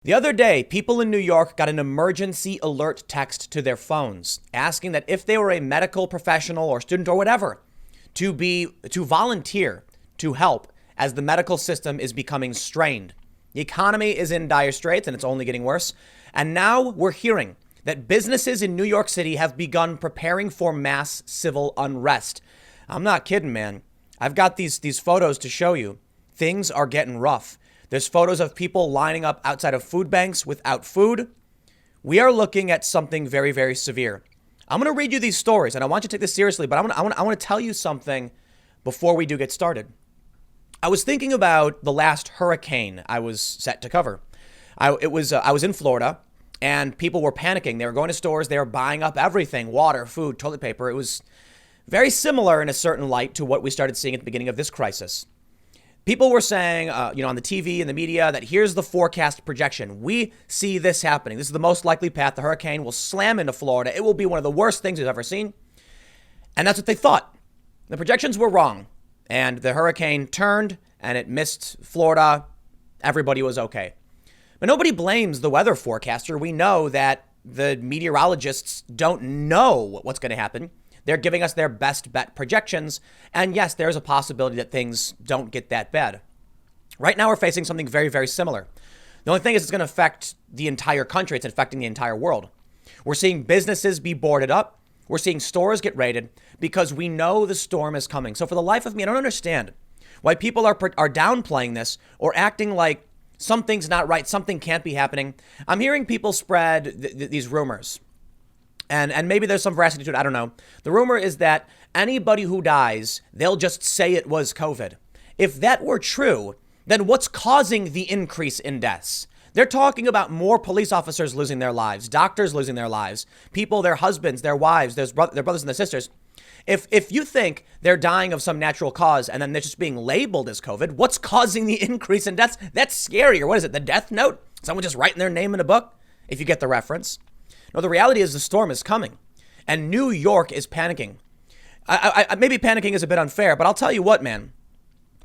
The other day, people in New York got an emergency alert text to their phones asking that if they were a medical professional or student or whatever, to volunteer to help as the medical system is becoming strained. The economy is in dire straits and it's only getting worse. And now we're hearing that businesses in New York City have begun preparing for mass civil unrest. I'm not kidding, man. I've got these photos to show you. Things are getting rough. There's photos of people lining up outside of food banks without food. We are looking at something very, very severe. I'm going to read you these stories, and I want you to take this seriously, but I want to tell you something before we do get started. I was thinking about the last hurricane I was set to cover. I was in Florida, and people were panicking. They were going to stores. They were buying up everything, water, food, toilet paper. It was very similar in a certain light to what we started seeing at the beginning of this crisis. People were saying, on the TV and the media that here's the forecast projection. We see this happening. This is the most likely path. The hurricane will slam into Florida. It will be one of the worst things we've ever seen. And that's what they thought. The projections were wrong. And the hurricane turned and it missed Florida. Everybody was okay. But nobody blames the weather forecaster. We know that the meteorologists don't know what's going to happen. They're giving us their best bet projections. And yes, there's a possibility that things don't get that bad. Right now, we're facing something very, very similar. The only thing is it's going to affect the entire country. It's affecting the entire world. We're seeing businesses be boarded up. We're seeing stores get raided because we know the storm is coming. So for the life of me, I don't understand why people are downplaying this or acting like something's not right, something can't be happening. I'm hearing people spread these rumors. And maybe there's some veracity to it. I don't know. The rumor is that anybody who dies, they'll just say it was COVID. If that were true, then what's causing the increase in deaths? They're talking about more police officers losing their lives, doctors losing their lives, people, their husbands, their wives, their brothers and their sisters. If you think they're dying of some natural cause and then they're just being labeled as COVID, what's causing the increase in deaths? That's scarier. What is it? The death note? Someone just writing their name in a book? If you get the reference. No, the reality is the storm is coming and New York is panicking. Maybe panicking is a bit unfair, but I'll tell you what, man,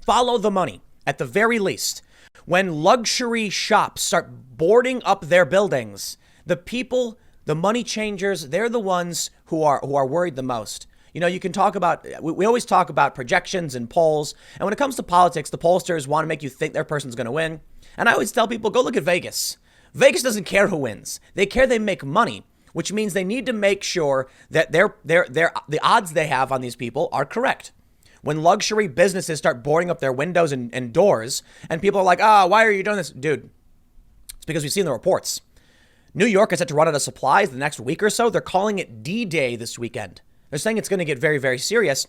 follow the money at the very least. When luxury shops start boarding up their buildings, the people, the money changers, they're the ones who are worried the most. You know, you can talk about, we always talk about projections and polls. And when it comes to politics, the pollsters want to make you think their person's going to win. And I always tell people, go look at Vegas. Vegas doesn't care who wins. They care they make money, which means they need to make sure that the odds they have on these people are correct. When luxury businesses start boarding up their windows and doors and people are like, why are you doing this? Dude, it's because we've seen the reports. New York is set to run out of supplies the next week or so. They're calling it D-Day this weekend. They're saying it's going to get very, very serious.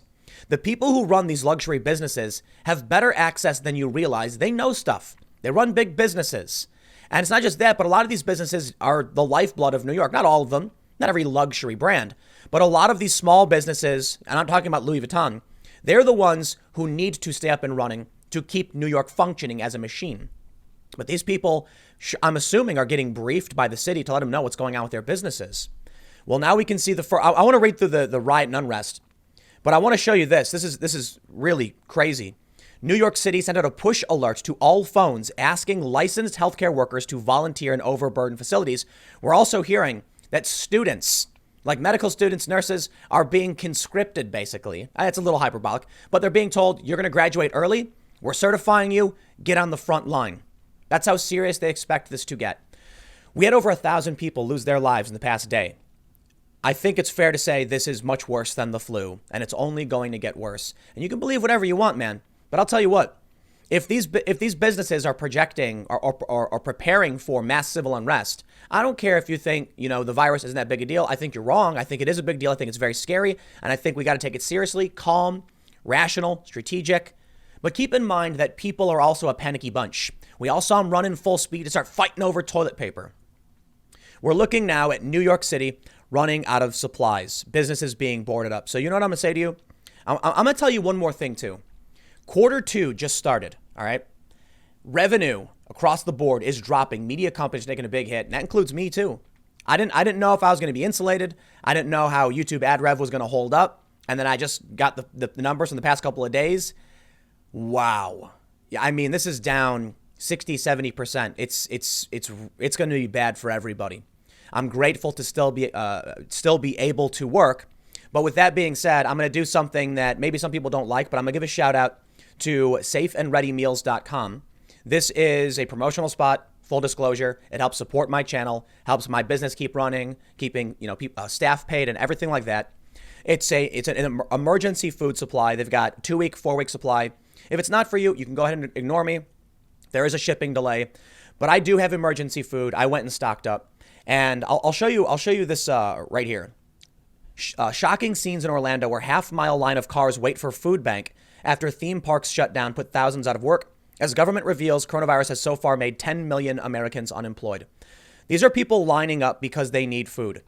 The people who run these luxury businesses have better access than you realize. They know stuff. They run big businesses. And it's not just that, but a lot of these businesses are the lifeblood of New York. Not all of them, not every luxury brand, but a lot of these small businesses, and I'm talking about Louis Vuitton, they're the ones who need to stay up and running to keep New York functioning as a machine. But these people, I'm assuming, are getting briefed by the city to let them know what's going on with their businesses. Well, now we can see I want to read through the riot and unrest, but I want to show you this. This is really crazy. New York City sent out a push alert to all phones asking licensed healthcare workers to volunteer in overburdened facilities. We're also hearing that students, like medical students, nurses, are being conscripted, basically. It's a little hyperbolic, but they're being told, you're going to graduate early. We're certifying you. Get on the front line. That's how serious they expect this to get. We had over 1,000 people lose their lives in the past day. I think it's fair to say this is much worse than the flu, and it's only going to get worse. And you can believe whatever you want, man. But I'll tell you what, if these businesses are projecting or preparing for mass civil unrest, I don't care if you think, the virus isn't that big a deal. I think you're wrong. I think it is a big deal. I think it's very scary. And I think we got to take it seriously, calm, rational, strategic. But keep in mind that people are also a panicky bunch. We all saw them running full speed to start fighting over toilet paper. We're looking now at New York City running out of supplies, businesses being boarded up. So you know what I'm going to say to you? I'm going to tell you one more thing, too. Q2 just started, all right? Revenue across the board is dropping. Media companies taking a big hit, and that includes me too. I didn't know if I was going to be insulated. I didn't know how YouTube ad rev was going to hold up. And then I just got the numbers from the past couple of days. Wow. Yeah, I mean, this is down 60, 70%. It's going to be bad for everybody. I'm grateful to still be able to work. But with that being said, I'm going to do something that maybe some people don't like, but I'm going to give a shout out to safeandreadymeals.com. This is a promotional spot. Full disclosure, it helps support my channel, helps my business keep running, keeping staff paid and everything like that. It's an emergency food supply. They've got 2-week, 4-week supply. If it's not for you, you can go ahead and ignore me. There is a shipping delay, but I do have emergency food. I went and stocked up, and I'll show you. I'll show you this right here. Shocking scenes in Orlando where half-mile line of cars wait for food bank after theme parks shut down, put thousands out of work. As government reveals, coronavirus has so far made 10 million Americans unemployed. These are people lining up because they need food.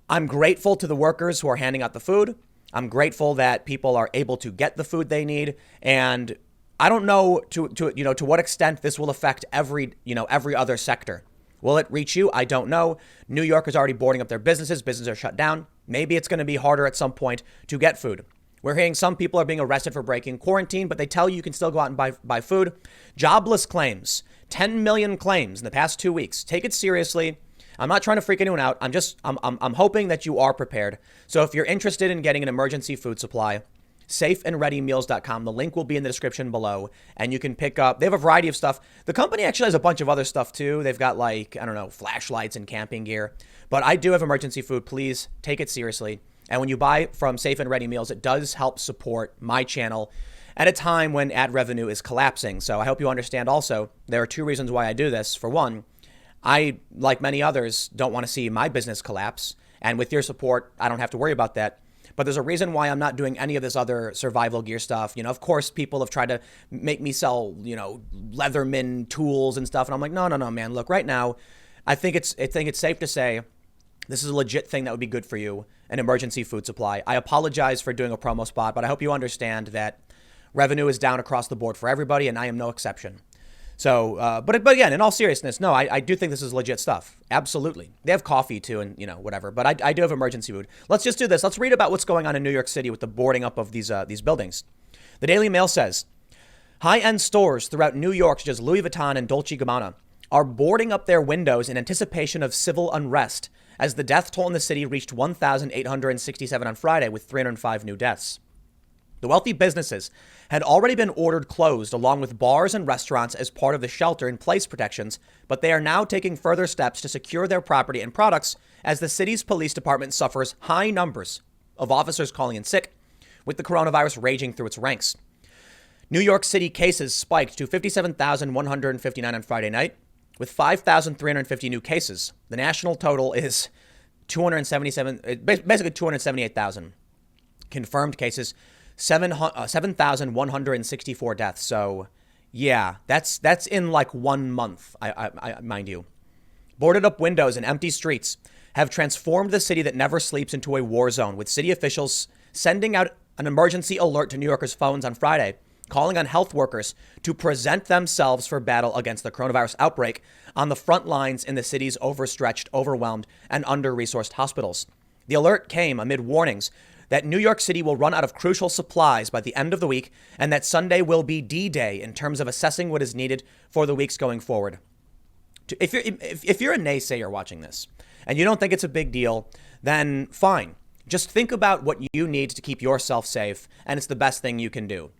I'm grateful to the workers who are handing out the food. I'm grateful that people are able to get the food they need. And I don't know to what extent this will affect every other sector. Will it reach you? I don't know. New York is already boarding up their businesses. Businesses are shut down. Maybe it's going to be harder at some point to get food. We're hearing some people are being arrested for breaking quarantine, but they tell you can still go out and buy food. Jobless claims, 10 million claims in the past 2 weeks. Take it seriously. I'm not trying to freak anyone out. I'm hoping that you are prepared. So if you're interested in getting an emergency food supply, safeandreadymeals.com. The link will be in the description below, and you can pick up. They have a variety of stuff. The company actually has a bunch of other stuff too. They've got flashlights and camping gear. But I do have emergency food. Please take it seriously. And when you buy from Safe and Ready Meals, it does help support my channel at a time when ad revenue is collapsing. So I hope you understand also, there are 2 reasons why I do this. For one, I, like many others, don't want to see my business collapse. And with your support, I don't have to worry about that. But there's a reason why I'm not doing any of this other survival gear stuff. Of course, people have tried to make me sell, Leatherman tools and stuff. And I'm like, no, man. Look, right now, I think it's safe to say this is a legit thing that would be good for you, an emergency food supply. I apologize for doing a promo spot, but I hope you understand that revenue is down across the board for everybody, and I am no exception. So, but again, in all seriousness, no, I do think this is legit stuff. Absolutely. They have coffee too and, whatever. But I do have emergency food. Let's just do this. Let's read about what's going on in New York City with the boarding up of these buildings. The Daily Mail says, high-end stores throughout New York, such as Louis Vuitton and Dolce & Gabbana, are boarding up their windows in anticipation of civil unrest as the death toll in the city reached 1,867 on Friday with 305 new deaths. The wealthy businesses had already been ordered closed along with bars and restaurants as part of the shelter-in-place protections, but they are now taking further steps to secure their property and products as the city's police department suffers high numbers of officers calling in sick, with the coronavirus raging through its ranks. New York City cases spiked to 57,159 on Friday night, with 5,350 new cases. The national total is 278,000. Confirmed cases, 7,164 deaths. So, yeah, that's in like 1 month, I mind you. Boarded up windows and empty streets have transformed the city that never sleeps into a war zone, with city officials sending out an emergency alert to New Yorkers' phones on Friday, calling on health workers to present themselves for battle against the coronavirus outbreak on the front lines in the city's overstretched, overwhelmed, and under-resourced hospitals. The alert came amid warnings that New York City will run out of crucial supplies by the end of the week, and that Sunday will be D-Day in terms of assessing what is needed for the weeks going forward. If you're a naysayer watching this, and you don't think it's a big deal, then fine. Just think about what you need to keep yourself safe, and it's the best thing you can do.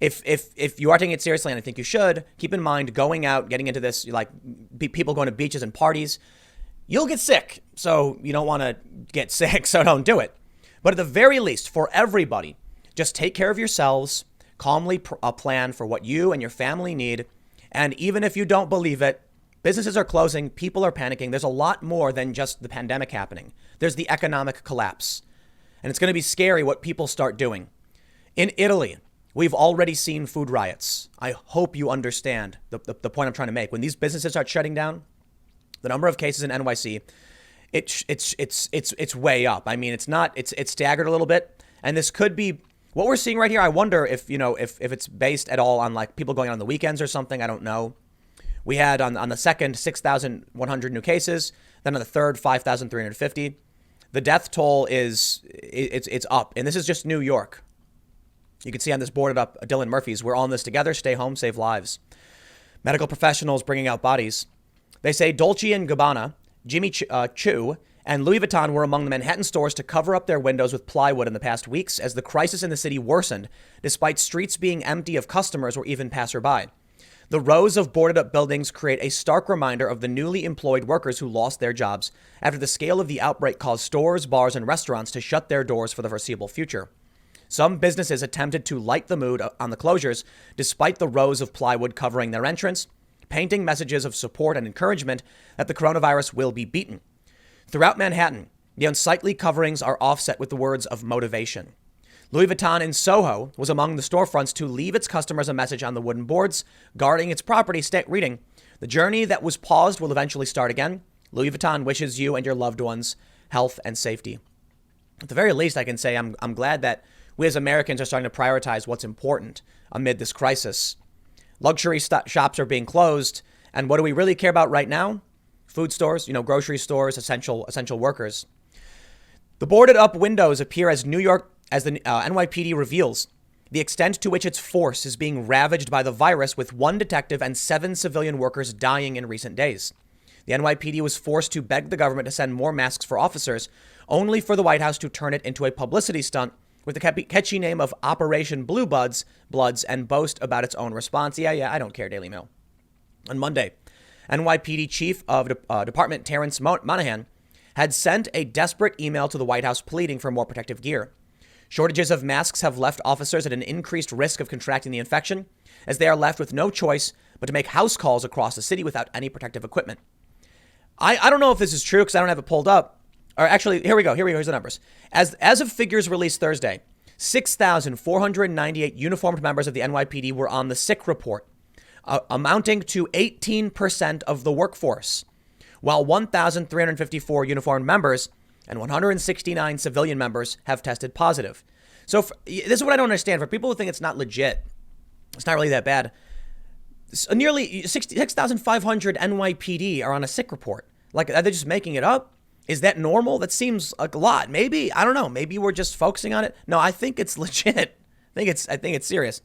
If you are taking it seriously, and I think you should, keep in mind going out, getting into this, like people going to beaches and parties, you'll get sick. So you don't want to get sick, so don't do it. But at the very least, for everybody, just take care of yourselves, calmly plan for what you and your family need. And even if you don't believe it, businesses are closing, people are panicking. There's a lot more than just the pandemic happening. There's the economic collapse. And it's going to be scary what people start doing. In Italy, we've already seen food riots. I hope you understand the point I'm trying to make. When these businesses start shutting down, the number of cases in NYC, it's way up. I mean, it's staggered a little bit. And this could be what we're seeing right here. I wonder if it's based at all on like people going on the weekends or something. I don't know. We had on the second 6,100 new cases. Then on the third 5,350. The death toll it's up, and this is just New York. You can see on this boarded up Dylan Murphy's. We're all in this together. Stay home, save lives. Medical professionals bringing out bodies. They say Dolce & Gabbana, Jimmy Choo, and Louis Vuitton were among the Manhattan stores to cover up their windows with plywood in the past weeks as the crisis in the city worsened, despite streets being empty of customers or even passerby. The rows of boarded up buildings create a stark reminder of the newly employed workers who lost their jobs after the scale of the outbreak caused stores, bars, and restaurants to shut their doors for the foreseeable future. Some businesses attempted to light the mood on the closures, despite the rows of plywood covering their entrance, painting messages of support and encouragement that the coronavirus will be beaten. Throughout Manhattan, the unsightly coverings are offset with the words of motivation. Louis Vuitton in Soho was among the storefronts to leave its customers a message on the wooden boards guarding its property, reading, "The journey that was paused will eventually start again. Louis Vuitton wishes you and your loved ones health and safety." At the very least, I can say I'm glad that we as Americans are starting to prioritize what's important amid this crisis. Luxury shops are being closed. And what do we really care about right now? Food stores, grocery stores, essential workers. The boarded up windows appear as the NYPD reveals the extent to which its force is being ravaged by the virus, with 1 detective and 7 civilian workers dying in recent days. The NYPD was forced to beg the government to send more masks for officers, only for the White House to turn it into a publicity stunt with the catchy name of Operation Bloods, and boast about its own response. Yeah, I don't care, Daily Mail. On Monday, NYPD Chief of Department Terrence Monahan had sent a desperate email to the White House pleading for more protective gear. Shortages of masks have left officers at an increased risk of contracting the infection, as they are left with no choice but to make house calls across the city without any protective equipment. I don't know if this is true because I don't have it pulled up. Or actually, here we go. Here's the numbers. As of figures released Thursday, 6,498 uniformed members of the NYPD were on the sick report, amounting to 18% of the workforce, while 1,354 uniformed members and 169 civilian members have tested positive. So this is what I don't understand. For people who think it's not legit, it's not really that bad. Nearly 6,500 NYPD are on a sick report. Like, are they just making it up? Is that normal? That seems like a lot. Maybe, I don't know. Maybe we're just focusing on it. No, I think it's legit. I think it's serious.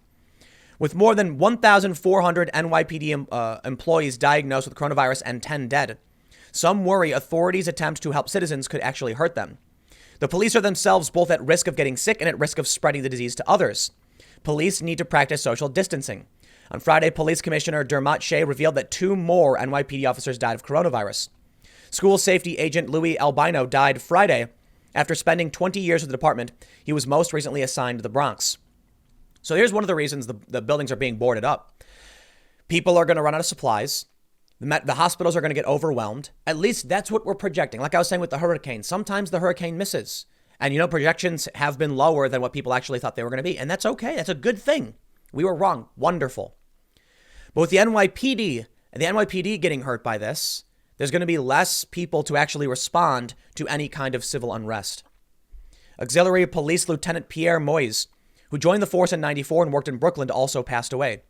With more than 1,400 NYPD employees diagnosed with coronavirus and 10 dead, some worry authorities' attempts to help citizens could actually hurt them. The police are themselves both at risk of getting sick and at risk of spreading the disease to others. Police need to practice social distancing. On Friday, Police Commissioner Dermot Shea revealed that 2 more NYPD officers died of coronavirus. School safety agent Louis Albino died Friday after spending 20 years with the department. He was most recently assigned to the Bronx. So here's one of the reasons the buildings are being boarded up. People are going to run out of supplies. The hospitals are going to get overwhelmed. At least that's what we're projecting. Like I was saying with the hurricane, sometimes the hurricane misses. And, projections have been lower than what people actually thought they were going to be. And that's okay. That's a good thing. We were wrong. Wonderful. But with the NYPD getting hurt by this, there's going to be less people to actually respond to any kind of civil unrest. Auxiliary Police Lieutenant Pierre Moise, who joined the force in '94 and worked in Brooklyn, also passed away.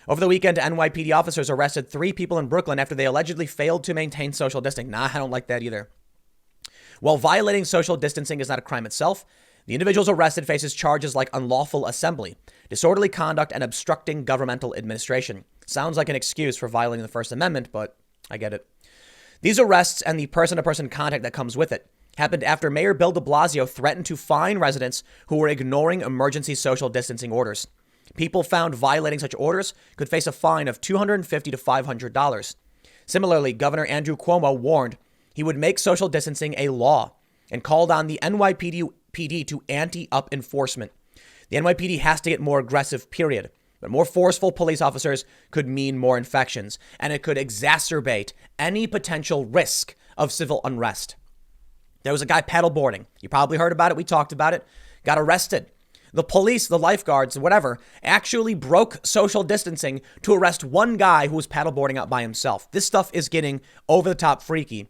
Over the weekend, NYPD officers arrested 3 people in Brooklyn after they allegedly failed to maintain social distancing. Nah, I don't like that either. While violating social distancing is not a crime itself, the individuals arrested faces charges like unlawful assembly, disorderly conduct, and obstructing governmental administration. Sounds like an excuse for violating the First Amendment, but I get it. These arrests and the person-to-person contact that comes with it happened after Mayor Bill de Blasio threatened to fine residents who were ignoring emergency social distancing orders. People found violating such orders could face a fine of $250 to $500. Similarly, Governor Andrew Cuomo warned he would make social distancing a law and called on the NYPD to ante-up enforcement. The NYPD has to get more aggressive, period. But more forceful police officers could mean more infections, and it could exacerbate any potential risk of civil unrest. There was a guy paddleboarding. You probably heard about it. We talked about it. Got arrested. The police, the lifeguards, whatever, actually broke social distancing to arrest one guy who was paddleboarding out by himself. This stuff is getting over the top freaky.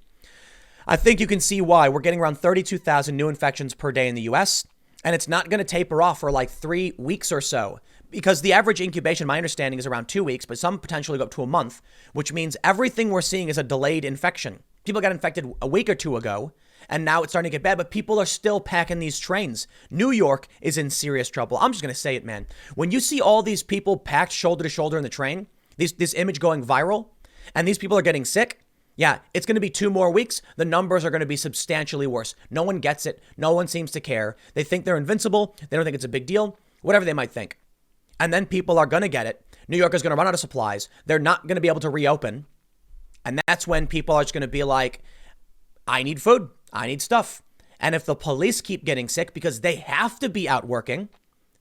I think you can see why. We're getting around 32,000 new infections per day in the U.S., and it's not going to taper off for like 3 weeks or so. Because the average incubation, my understanding, is around 2 weeks, but some potentially go up to a month, which means everything we're seeing is a delayed infection. People got infected a week or 2 ago, and now it's starting to get bad, but people are still packing these trains. New York is in serious trouble. I'm just going to say it, man. When you see all these people packed shoulder to shoulder in the train, this image going viral, and these people are getting sick, yeah, it's going to be 2 more weeks. The numbers are going to be substantially worse. No one gets it. No one seems to care. They think they're invincible. They don't think it's a big deal, whatever they might think. And then people are going to get it. New York is going to run out of supplies. They're not going to be able to reopen. And that's when people are just going to be like, I need food. I need stuff. And if the police keep getting sick because they have to be out working,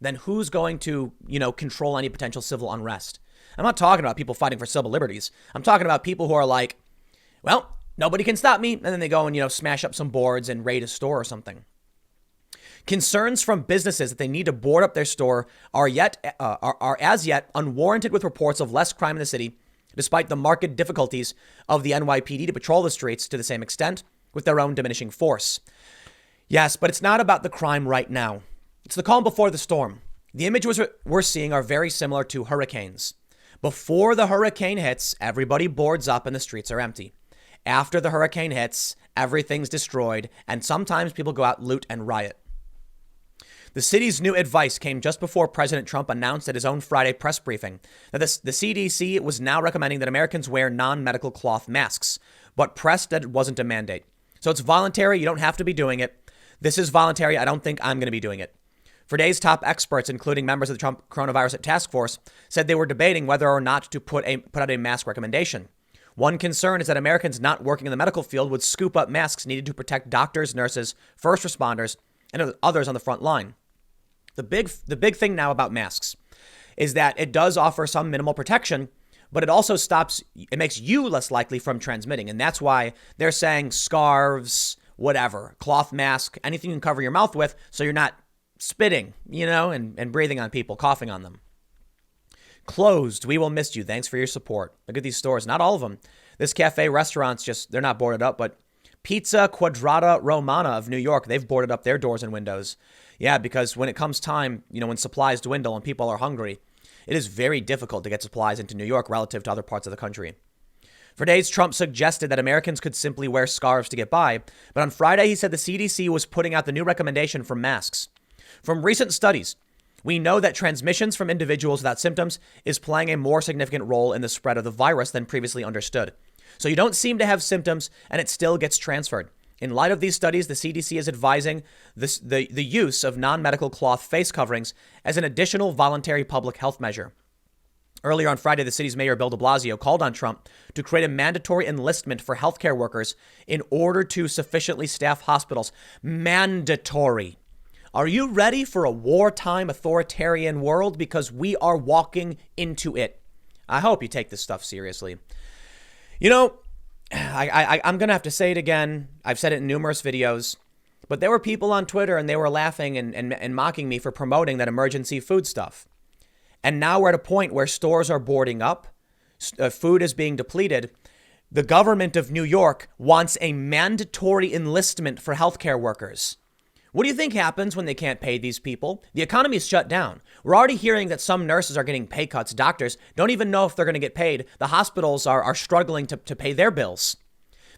then who's going to, control any potential civil unrest? I'm not talking about people fighting for civil liberties. I'm talking about people who are like, well, nobody can stop me. And then they go and, smash up some boards and raid a store or something. Concerns from businesses that they need to board up their store are as yet unwarranted, with reports of less crime in the city, despite the marked difficulties of the NYPD to patrol the streets to the same extent with their own diminishing force. Yes, but it's not about the crime right now. It's the calm before the storm. The images we're seeing are very similar to hurricanes. Before the hurricane hits, everybody boards up and the streets are empty. After the hurricane hits, everything's destroyed, and sometimes people go out, loot, and riot. The city's new advice came just before President Trump announced at his own Friday press briefing that the CDC was now recommending that Americans wear non-medical cloth masks, but pressed that it wasn't a mandate. So it's voluntary. You don't have to be doing it. This is voluntary. I don't think I'm going to be doing it. For days, top experts, including members of the Trump coronavirus task force, said they were debating whether or not to put out a mask recommendation. One concern is that Americans not working in the medical field would scoop up masks needed to protect doctors, nurses, first responders, and others on the front line. The big thing now about masks is that it does offer some minimal protection, but it also makes you less likely from transmitting. And that's why they're saying scarves, whatever, cloth mask, anything you can cover your mouth with so you're not spitting, and breathing on people, coughing on them. Closed. We will miss you. Thanks for your support. Look at these stores. Not all of them. This cafe, restaurants, they're not boarded up, but Pizza Quadrata Romana of New York, they've boarded up their doors and windows. Yeah, because when it comes time, when supplies dwindle and people are hungry, it is very difficult to get supplies into New York relative to other parts of the country. For days, Trump suggested that Americans could simply wear scarves to get by. But on Friday, he said the CDC was putting out the new recommendation for masks. From recent studies, we know that transmissions from individuals without symptoms is playing a more significant role in the spread of the virus than previously understood. So you don't seem to have symptoms and it still gets transferred. In light of these studies, the CDC is advising the use of non-medical cloth face coverings as an additional voluntary public health measure. Earlier on Friday, the city's mayor, Bill de Blasio, called on Trump to create a mandatory enlistment for healthcare workers in order to sufficiently staff hospitals. Mandatory. Are you ready for a wartime authoritarian world? Because we are walking into it. I hope you take this stuff seriously. I'm going to have to say it again. I've said it in numerous videos, but there were people on Twitter and they were laughing and mocking me for promoting that emergency food stuff. And now we're at a point where stores are boarding up. Food is being depleted. The government of New York wants a mandatory enlistment for healthcare workers. What do you think happens when they can't pay these people? The economy is shut down. We're already hearing that some nurses are getting pay cuts. Doctors don't even know if they're going to get paid. The hospitals are struggling to pay their bills.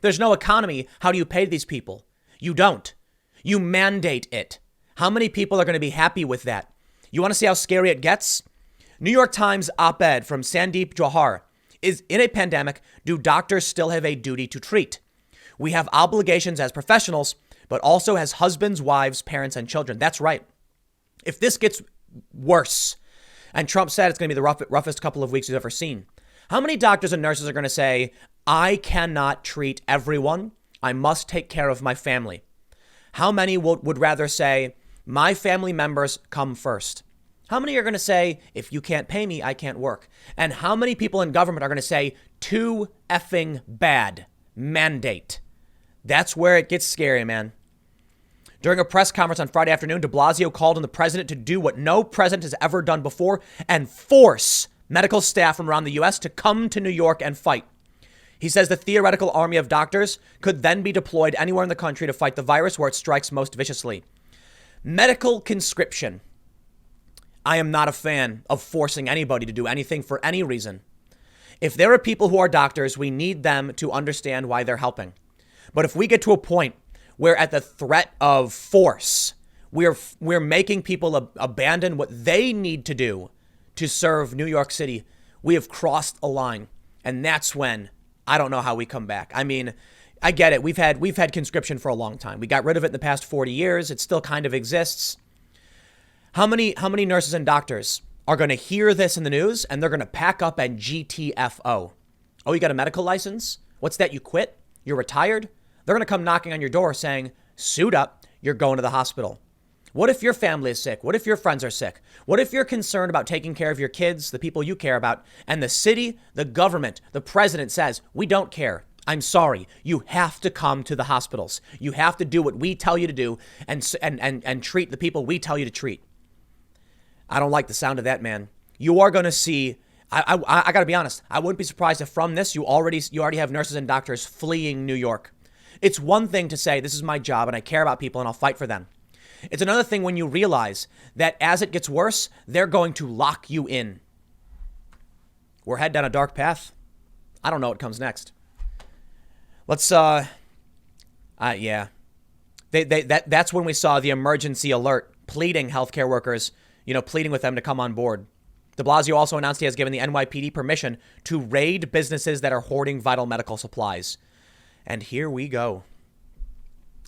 There's no economy. How do you pay these people? You don't. You mandate it. How many people are going to be happy with that? You want to see how scary it gets? New York Times op-ed from Sandeep Johar is, in a pandemic, do doctors still have a duty to treat? We have obligations as professionals, but also as husbands, wives, parents, and children. That's right. If this gets worse, and Trump said it's going to be the roughest couple of weeks he's ever seen, how many doctors and nurses are going to say, I cannot treat everyone. I must take care of my family? How many would rather say, my family members come first? How many are going to say, if you can't pay me, I can't work? And how many people in government are going to say, too effing bad, mandate? That's where it gets scary, man. During a press conference on Friday afternoon, de Blasio called on the president to do what no president has ever done before and force medical staff from around the U.S. to come to New York and fight. He says the theoretical army of doctors could then be deployed anywhere in the country to fight the virus where it strikes most viciously. Medical conscription. I am not a fan of forcing anybody to do anything for any reason. If there are people who are doctors, we need them to understand why they're helping. But if we get to a point where at the threat of force, we're making people abandon what they need to do to serve New York City, we have crossed a line. And that's when I don't know how we come back. I mean, I get it. We've had conscription for a long time. We got rid of it in the past 40 years. It still kind of exists. How many nurses and doctors are going to hear this in the news and they're going to pack up and GTFO? Oh, you got a medical license? What's that? You quit? You're retired? They're going to come knocking on your door saying, suit up, you're going to the hospital. What if your family is sick? What if your friends are sick? What if you're concerned about taking care of your kids, the people you care about, and the city, the government, the president says, we don't care. I'm sorry. You have to come to the hospitals. You have to do what we tell you to do and treat the people we tell you to treat. I don't like the sound of that, man. You are going to see, I got to be honest, I wouldn't be surprised if from this you already have nurses and doctors fleeing New York. It's one thing to say, this is my job and I care about people and I'll fight for them. It's another thing when you realize that as it gets worse, they're going to lock you in. We're headed down a dark path. I don't know what comes next. Let's, yeah. That's when we saw the emergency alert pleading healthcare workers, pleading with them to come on board. De Blasio also announced he has given the NYPD permission to raid businesses that are hoarding vital medical supplies. And here we go.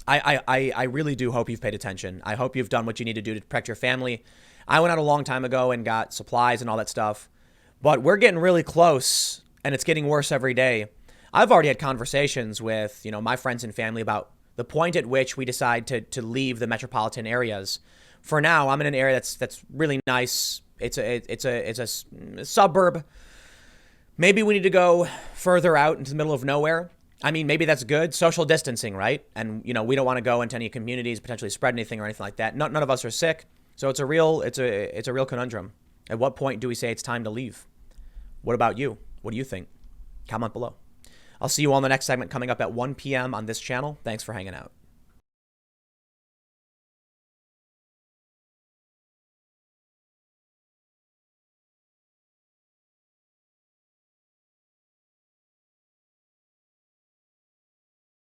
I really do hope you've paid attention. I hope you've done what you need to do to protect your family. I went out a long time ago and got supplies and all that stuff. But we're getting really close, and it's getting worse every day. I've already had conversations with, my friends and family about the point at which we decide to leave the metropolitan areas. For now, I'm in an area that's really nice. It's a suburb. Maybe we need to go further out into the middle of nowhere. I mean, maybe that's good. Social distancing, right? And, we don't want to go into any communities, potentially spread anything or anything like that. None of us are sick. So it's a real conundrum. At what point do we say it's time to leave? What about you? What do you think? Comment below. I'll see you all in the next segment coming up at 1 p.m. on this channel. Thanks for hanging out.